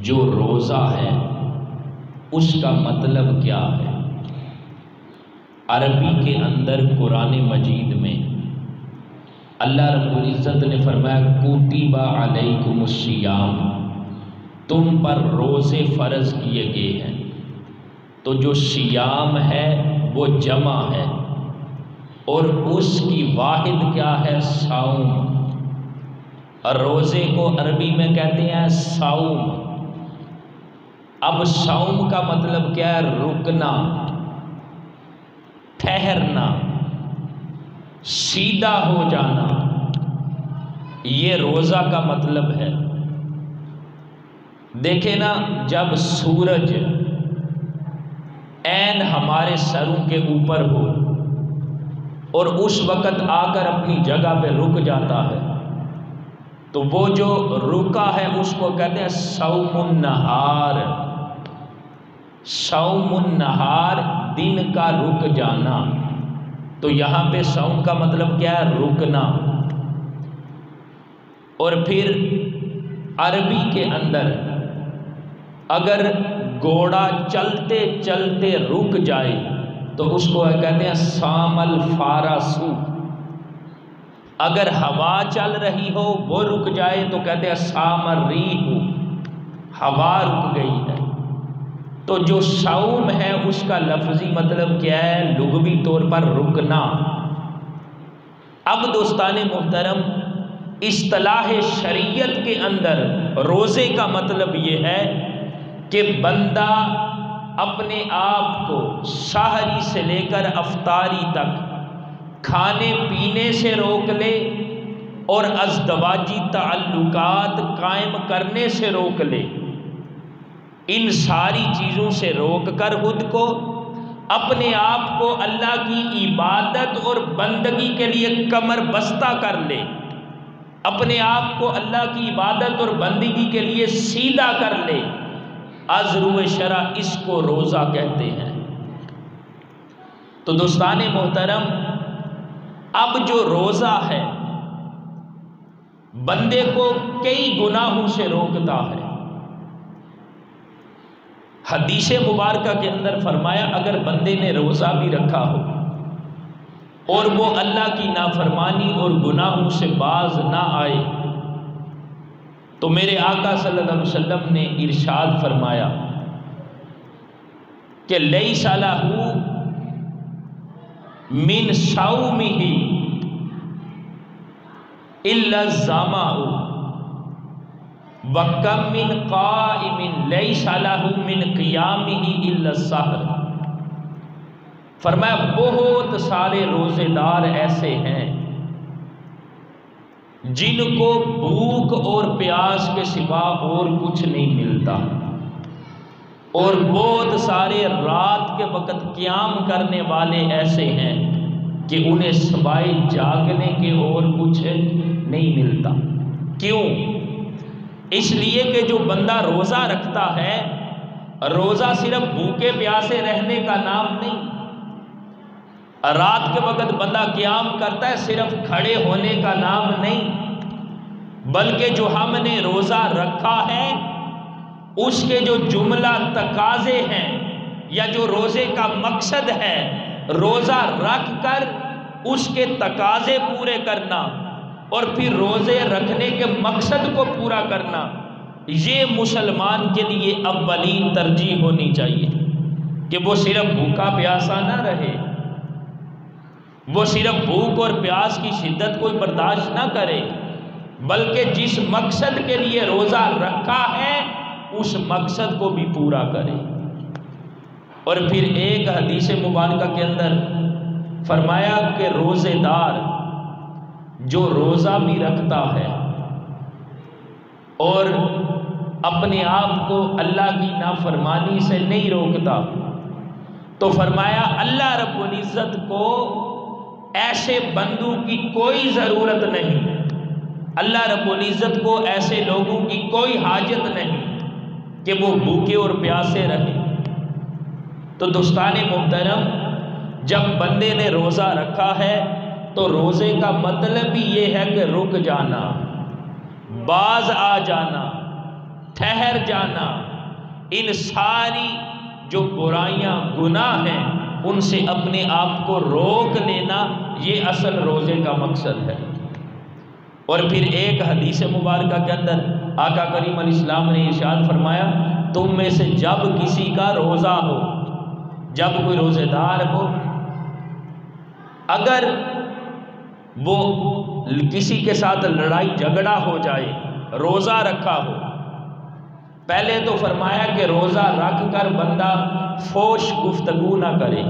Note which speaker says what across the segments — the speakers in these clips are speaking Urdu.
Speaker 1: جو روزہ ہے اس کا مطلب کیا ہے؟ عربی کے اندر قرآن مجید میں اللہ رب العزت نے فرمایا کتب علیکم الصیام، تم پر روزے فرض کیے گئے ہیں۔ تو جو صیام ہے وہ جمع ہے اور اس کی واحد کیا ہے؟ صوم۔ اور روزے کو عربی میں کہتے ہیں صوم۔ اب صوم کا مطلب کیا ہے؟ رکنا، ٹھہرنا، سیدھا ہو جانا، یہ روزہ کا مطلب ہے۔ دیکھیں نا، جب سورج عین ہمارے سروں کے اوپر ہو اور اس وقت آ کر اپنی جگہ پہ رک جاتا ہے تو وہ جو رکا ہے اس کو کہتے ہیں صوم النہار۔ صوم النہار، دن کا رک جانا۔ تو یہاں پہ صوم کا مطلب کیا ہے؟ رکنا۔ اور پھر عربی کے اندر اگر گھوڑا چلتے چلتے رک جائے تو اس کو کہتے ہیں صام الفارس۔ اگر ہوا چل رہی ہو وہ رک جائے تو کہتے ہیں صام الریح، ہوا رک گئی ہے۔ تو جو صوم ہے اس کا لفظی مطلب کیا ہے؟ لغوی طور پر رکنا۔ اب دوستان محترم، اصطلاح شریعت کے اندر روزے کا مطلب یہ ہے کہ بندہ اپنے آپ کو سحری سے لے کر افطاری تک کھانے پینے سے روک لے اور ازدواجی تعلقات قائم کرنے سے روک لے۔ ان ساری چیزوں سے روک کر خود کو، اپنے آپ کو اللہ کی عبادت اور بندگی کے لیے کمر بستہ کر لے، اپنے آپ کو اللہ کی عبادت اور بندگی کے لیے سیدھا کر لے۔ از روئے شرع اس کو روزہ کہتے ہیں۔ تو دوستان محترم، اب جو روزہ ہے بندے کو کئی گناہوں سے روکتا ہے۔ حدیث مبارکہ کے اندر فرمایا اگر بندے نے روزہ بھی رکھا ہو اور وہ اللہ کی نافرمانی اور گناہوں سے باز نہ آئے تو میرے آقا صلی اللہ علیہ وسلم نے ارشاد فرمایا کہ لیس لہ من صومہ الا الظمأ وَكَمْ مِنْ قَائِمٍ لَيْسَ لَهُ مِنْ قِيَامِهِ إِلَّا السَّحْرُ۔ فرمایا بہت سارے روزے دار ایسے ہیں جن کو بھوک اور پیاس کے سوا اور کچھ نہیں ملتا، اور بہت سارے رات کے وقت قیام کرنے والے ایسے ہیں کہ انہیں سوائے جاگنے کے اور کچھ نہیں ملتا۔ کیوں؟ اس لیے کہ جو بندہ روزہ رکھتا ہے، روزہ صرف بھوکے پیاسے رہنے کا نام نہیں۔ رات کے وقت بندہ قیام کرتا ہے، صرف کھڑے ہونے کا نام نہیں، بلکہ جو ہم نے روزہ رکھا ہے اس کے جو جملہ تقاضے ہیں یا جو روزے کا مقصد ہے، روزہ رکھ کر اس کے تقاضے پورے کرنا اور پھر روزے رکھنے کے مقصد کو پورا کرنا، یہ مسلمان کے لیے اولین ترجیح ہونی چاہیے کہ وہ صرف بھوکا پیاسا نہ رہے، وہ صرف بھوک اور پیاس کی شدت کوئی برداشت نہ کرے، بلکہ جس مقصد کے لیے روزہ رکھا ہے اس مقصد کو بھی پورا کرے۔ اور پھر ایک حدیث مبارکہ کے اندر فرمایا کہ روزے دار جو روزہ بھی رکھتا ہے اور اپنے آپ کو اللہ کی نافرمانی سے نہیں روکتا تو فرمایا اللہ رب العزت کو ایسے بندوں کی کوئی ضرورت نہیں، اللہ رب العزت کو ایسے لوگوں کی کوئی حاجت نہیں کہ وہ بھوکے اور پیاسے رہیں۔ تو دوستان محترم، جب بندے نے روزہ رکھا ہے تو روزے کا مطلب بھی یہ ہے کہ رک جانا، باز آ جانا، ٹھہر جانا، ان ساری جو برائیاں گناہ ہیں ان سے اپنے آپ کو روک لینا، یہ اصل روزے کا مقصد ہے۔ اور پھر ایک حدیث مبارکہ کے اندر آقا کریم علیہ السلام نے ارشاد فرمایا، تم میں سے جب کسی کا روزہ ہو، جب کوئی روزے دار ہو، اگر وہ کسی کے ساتھ لڑائی جھگڑا ہو جائے، روزہ رکھا ہو، پہلے تو فرمایا کہ روزہ رکھ کر بندہ فحش گفتگو نہ کرے،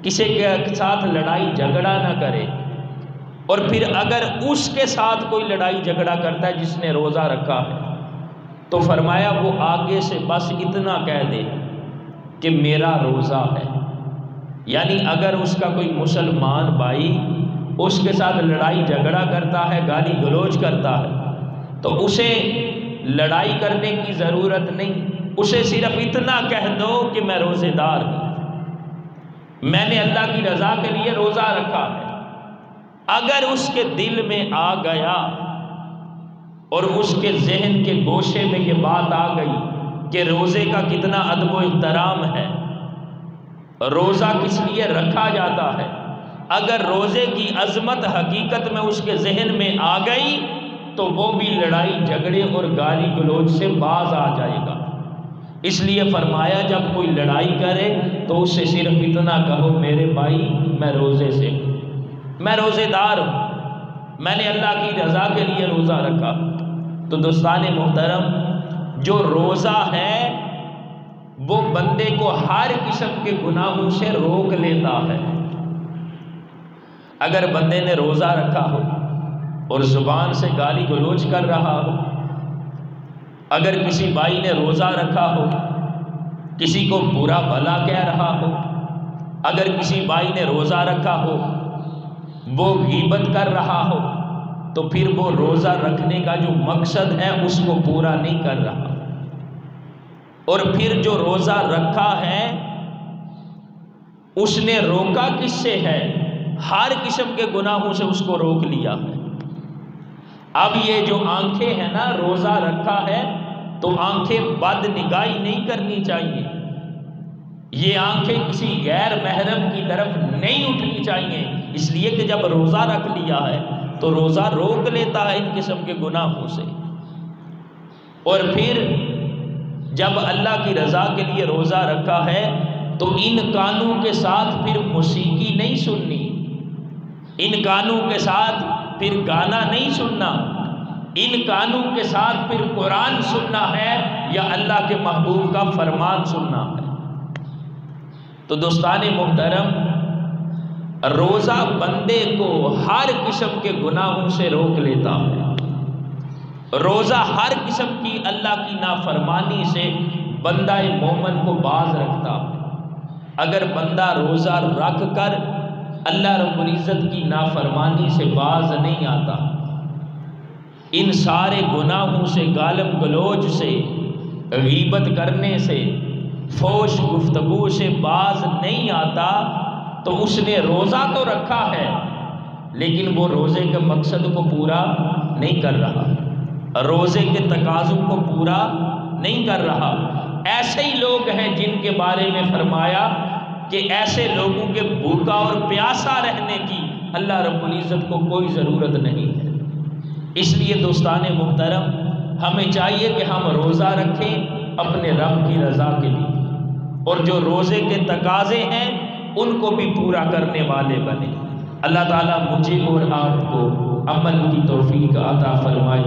Speaker 1: کسی کے ساتھ لڑائی جھگڑا نہ کرے، اور پھر اگر اس کے ساتھ کوئی لڑائی جھگڑا کرتا ہے جس نے روزہ رکھا ہے تو فرمایا وہ آگے سے بس اتنا کہہ دے کہ میرا روزہ ہے۔ یعنی اگر اس کا کوئی مسلمان بھائی اس کے ساتھ لڑائی جھگڑا کرتا ہے، گالی گلوچ کرتا ہے، تو اسے لڑائی کرنے کی ضرورت نہیں، اسے صرف اتنا کہہ دو کہ میں روزے دار ہوں، میں نے اللہ کی رضا کے لیے روزہ رکھا ہے۔ اگر اس کے دل میں آ گیا اور اس کے ذہن کے گوشے میں یہ بات آ گئی کہ روزے کا کتنا ادب و احترام ہے، روزہ کس لیے رکھا جاتا ہے، اگر روزے کی عظمت حقیقت میں اس کے ذہن میں آ گئی تو وہ بھی لڑائی جھگڑے اور گالی گلوچ سے باز آ جائے گا۔ اس لیے فرمایا جب کوئی لڑائی کرے تو اس سے صرف اتنا کہو، میرے بھائی میں روزے سے ہوں، میں روزے دار ہوں، میں نے اللہ کی رضا کے لیے روزہ رکھا۔ تو دوستان محترم، جو روزہ ہے وہ بندے کو ہر قسم کے گناہوں سے روک لیتا ہے۔ اگر بندے نے روزہ رکھا ہو اور زبان سے گالی گلوچ کر رہا ہو، اگر کسی بھائی نے روزہ رکھا ہو کسی کو برا بھلا کہہ رہا ہو، اگر کسی بھائی نے روزہ رکھا ہو وہ غیبت کر رہا ہو، تو پھر وہ روزہ رکھنے کا جو مقصد ہے اس کو پورا نہیں کر رہا۔ اور پھر جو روزہ رکھا ہے اس نے روکا کس سے ہے؟ ہر قسم کے گناہوں سے اس کو روک لیا ہے۔ اب یہ جو آنکھیں ہیں نا، روزہ رکھا ہے تو آنکھیں بد نگاہی نہیں کرنی چاہیے، یہ آنکھیں کسی غیر محرم کی طرف نہیں اٹھنی چاہیے، اس لیے کہ جب روزہ رکھ لیا ہے تو روزہ روک لیتا ہے ان قسم کے گناہوں سے۔ اور پھر جب اللہ کی رضا کے لیے روزہ رکھا ہے تو ان کانوں کے ساتھ پھر موسیقی نہیں سننی، ان کانوں کے ساتھ پھر گانا نہیں سننا، ان کانوں کے ساتھ پھر قرآن سننا ہے یا اللہ کے محبوب کا فرمان سننا ہے۔ تو دوستان محترم، روزہ بندے کو ہر قسم کے گناہوں سے روک لیتا ہے، روزہ ہر قسم کی اللہ کی نافرمانی سے بندہ مومن کو باز رکھتا ہے۔ اگر بندہ روزہ رکھ کر اللہ رب العزت کی نافرمانی سے باز نہیں آتا، ان سارے گناہوں سے، گالم گلوچ سے، غیبت کرنے سے، فحش گفتگو سے باز نہیں آتا، تو اس نے روزہ تو رکھا ہے لیکن وہ روزے کے مقصد کو پورا نہیں کر رہا، روزے کے تقاضوں کو پورا نہیں کر رہا۔ ایسے ہی لوگ ہیں جن کے بارے میں فرمایا کہ ایسے لوگوں کے بھوکا اور پیاسا رہنے کی اللہ رب العزت کو کوئی ضرورت نہیں ہے۔ اس لیے دوستان محترم، ہمیں چاہیے کہ ہم روزہ رکھیں اپنے رب کی رضا کے لیے، اور جو روزے کے تقاضے ہیں ان کو بھی پورا کرنے والے بنے۔ اللہ تعالیٰ مجھے اور آپ کو عمل کی توفیق عطا فرمائے۔